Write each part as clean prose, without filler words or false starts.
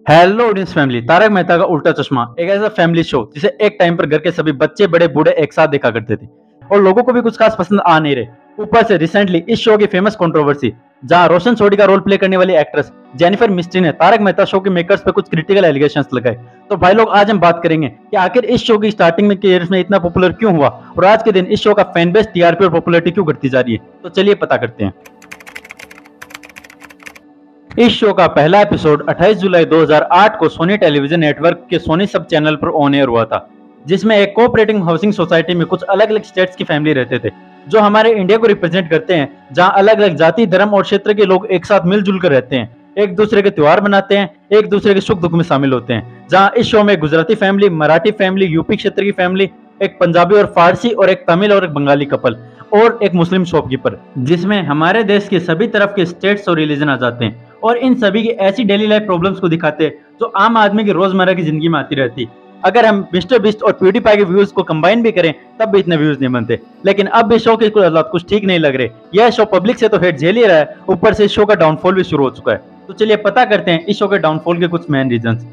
Hello audience family. Taarak Mehta Ka Ooltah चश्मा एक ऐसा फैमिली शो जिसे एक टाइम पर घर के सभी बच्चे बड़े बूढ़े एक साथ देखा करते थे और लोगों को भी कुछ खास पसंद आ नहीं रहे। ऊपर से रिसेंटली इस शो की फेमस कंट्रोवर्सी जहां रोशन सोडी का रोल प्ले करने वाली एक्ट्रेस जेनिफर मिस्ट्री ने तारक मेहता शो के मेकर्स पे कुछ क्रिटिकल एलिगेशंस लगाए। तो भाई लोग आज हम बात करेंगे कि आखिर इस शो की स्टार्टिंग में के में इतना पॉपुलर क्यों हुआ और आज के दिन इस शो का फैन बेस, टीआरपी और पॉपुलरिटी क्यों घटती जा रही है। तो चलिए पता करते हैं। इस शो का पहला एपिसोड 28 जुलाई 2008 को सोनी टेलीविजन नेटवर्क के सोनी सब चैनल पर ऑन एयर हुआ था, जिसमें एक कोऑपरेटिंग हाउसिंग सोसाइटी में कुछ अलग अलग स्टेट्स की फैमिली रहते थे जो हमारे इंडिया को रिप्रेजेंट करते हैं, जहां अलग अलग जाति, धर्म और क्षेत्र के लोग एक साथ मिलजुल कर रहते हैं, एक दूसरे के त्योहार मनाते हैं, एक दूसरे के सुख दुख में शामिल होते हैं। जहां इस शो में Gujarati family, Marathi family, UP क्षेत्र की फैमिली, एक पंजाबी और फारसी और एक तमिल और एक बंगाली कपल और एक मुस्लिम शॉपकीपर, जिसमें हमारे देश के सभी तरफ के स्टेट्स और रिलीजन आ जाते हैं और इन सभी की ऐसी डेली लाइफ प्रॉब्लम्स को दिखाते हैं जो आम आदमी की रोजमर्रा की जिंदगी में आती रहती। अगर हम मिस्टर बीस्ट और प्यूडीपाई के व्यूज को कंबाइन भी करें तब भी इतने व्यूज नहीं बनते। लेकिन अब भी शो के हालात कुछ ठीक नहीं लग रहे। यह शो पब्लिक से तो हेट झेल ही रहा है, ऊपर से इस शो का डाउनफॉल भी शुरू हो चुका है। तो चलिए पता करते हैं इस शो के डाउनफॉल के कुछ मेन रीजंस।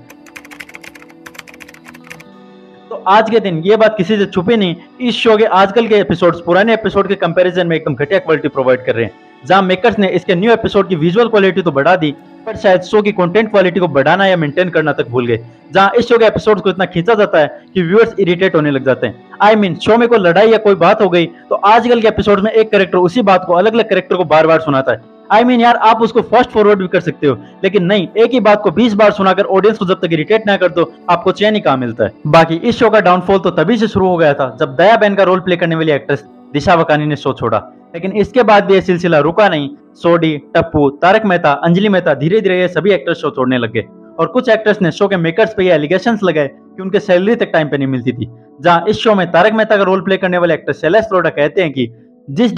तो आज के दिन ये बात किसी से छुपी नहीं, इस शो के आजकल के एपिसोड्स पुराने एपिसोड के कंपैरिजन में एकदम घटिया क्वालिटी प्रोवाइड कर रहे हैं। जहां मेकर्स ने इसके न्यू एपिसोड की विजुअल क्वालिटी तो बढ़ा दी, पर शायद शो की कंटेंट क्वालिटी को बढ़ाना या मेंटेन करना तक भूल गए। जहां इस शो के एपिसोड्स को इतना खींचा जाता है कि व्यूअर्स इरिटेट होने लग जाते हैं। आई मीन शो में कोई लड़ाई या कोई बात हो गई तो आजकल के एपिसोड में एक कैरेक्टर उसी बात को अलग अलग कैरेक्टर को बार बार सुनाता है। आई मीन यार, आप उसको फास्ट फॉरवर्ड भी कर सकते हो, लेकिन नहीं, एक ही बात को 20 बार सुनाकर ऑडियंस को जब तक इरिटेट ना कर दो आपको चैन ही कहां मिलता है। बाकी इस शो का डाउनफॉल तो तभी से शुरू हो गया था जब दया बहन का रोल प्ले करने वाली एक्ट्रेस दिशा वकानी ने शो छोड़ा। लेकिन इसके बाद भी यह सिलसिला रुका नहीं। सोडी, टप्पू, तारक मेहता, अंजलि मेहता, धीरे धीरे ये सभी एक्टर्स शो छोड़ने लगे और कुछ एक्टर्स ने शो के मेकर्स पे ये एलिगेशंस लगाए कि उनके सैलरी तक टाइम पे नहीं मिलती थी। जहां इस शो में तारक मेहता का रोल प्ले करने वाले एक्टर शैलेश लोढ़ा कहते हैं कि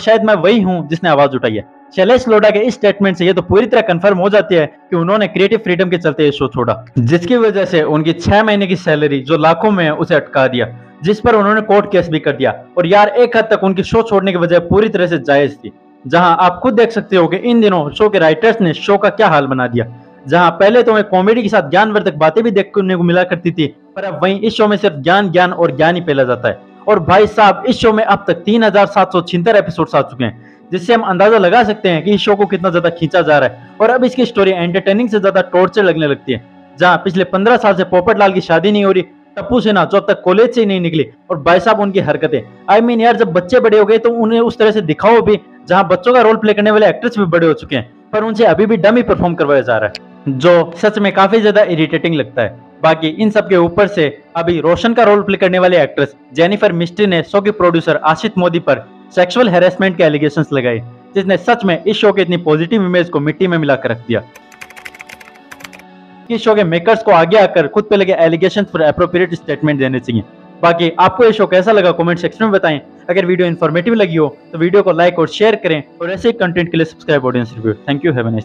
शायद मैं वही हूं जिसने आवाज उठाई है। शैलेश लोढ़ा के इस स्टेटमेंट से ये तो पूरी तरह कंफर्म हो जाती है कि उन्होंने क्रिएटिव फ्रीडम के चलते ये शो छोड़ा, जिसकी वजह से उनकी 6 महीने की सैलरी जो लाखों में है उसे अटका दिया, जिस पर उन्होंने कोर्ट केस भी कर दिया। और यार एक हद तक उनकी शो छोड़ने की वजह पूरी तरह से जायज थी। जहां आप खुद देख सकते हो कि इन दिनों शो के राइटर्स ने शो का क्या हाल बना दिया। जहां पहले तो कॉमेडी के साथ ज्ञानवर्धक बातें भी देखने को मिला करती थी, पर अब वहीं इस शो में सिर्फ ज्ञान ज्ञान और ज्ञान ही फैला जाता है। और भाई साहब, इस शो में अब तक 3776 एपिसोड्स आ चुके हैं, जिससे हम अंदाजा लगा सकते हैं कि इस शो को कितना ज्यादा खींचा जा रहा है। और अब इसकी स्टोरी एंटरटेनिंग से ज्यादा टॉर्चर लगने लगती है। जहां पिछले 15 साल से पोपट लाल की शादी नहीं हो रही, टप्पू सिन्हा जो अब तक कॉलेज से ही नहीं निकली, और भाई साहब उनकी हरकतें, आई मीन यार, जब बच्चे बड़े हो गए तो उन्हें उस तरह से दिखाओ भी। जहां बच्चों का रोल प्ले करने वाले एक्टर्स भी बड़े हो चुके हैं, पर उनसे अभी भी डमी परफॉर्म करवाया जा रहा है, जो सच में काफी ज्यादा इरिटेटिंग लगता है। बाकी इन सब के ऊपर से अभी रोशन का रोल प्ले करने वाले एक्ट्रेस जेनिफर मिस्ट्री ने शो के प्रोड्यूसर आशित मोदी पर सेक्सुअल हैरेसमेंट के एलिगेशंस लगाए, जिसने सच में इस शो के इतनी पॉजिटिव इमेज को मिट्टी में मिलाकर रख दिया। इस शो के मेकर्स को आगे आकर खुद पे लगे एलिगेशंस पर एप्रोप्रिएट स्टेटमेंट देने चाहिए। बाकी आपको ये शो कैसा लगा कमेंट सेक्शन में बताएं। अगर वीडियो इन्फॉर्मेटिव लगी हो तो वीडियो को लाइक और शेयर करें और ऐसे कंटेंट के लिए subscribe audience review. Thank you, have a nice day.